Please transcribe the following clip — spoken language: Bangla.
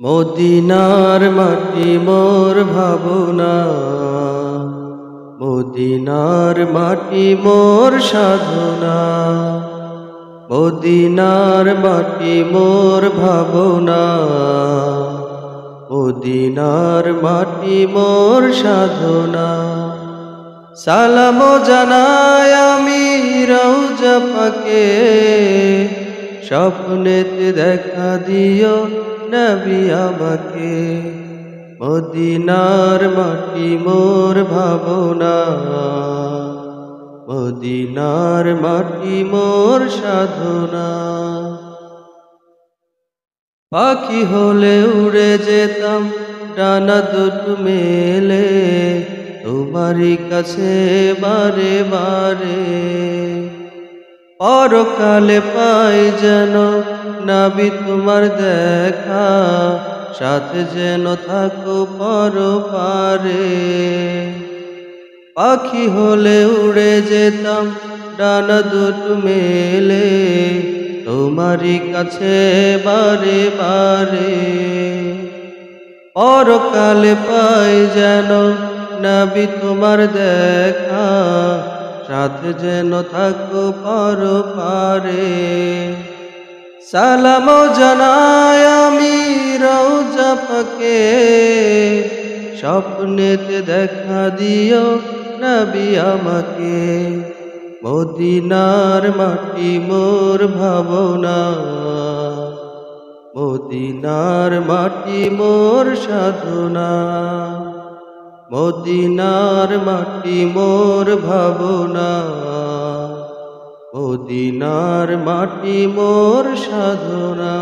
মদিনার মাটি মোর ভাবনা, মদিনার মাটি মোর সাধনা। মদিনার মাটি মোর ভাবনা, মদিনার মাটি মোর সাধনা। সালাম জানাই আমি রওজা পাকে, স্বপ্নেতে দেখা দিও নবী আমাকে। মদিনার মাটি মোর ভাবনা, মদিনার মাটি মোর সাধনা। পাখি হলে উড়ে যেতাম ডানা দুটো মেলে, তোমারই কাছে বারে বারে। পরকালে পাই যেন নবী তোমার দেখা, সাথে যেন থাকো পরপারে। পাখি হলে উড়ে যেতাম ডানা দুটো মেলে, তোমারই কাছে বারে বারে। পরকালে পাই যেন নবী তোমার দেখা, সাথে যেন থাকো পরপারে। সালাম জানাই আমি রওজা পাকে, স্বপ্নেতে দেখা দিও নবী আমাকে। মদিনার মাটি মোর ভাবনা, মদিনার মাটি মোর সাধনা। মদিনার মাটি মোর ভাবনা, মদিনার মাটি মোর সাধনা।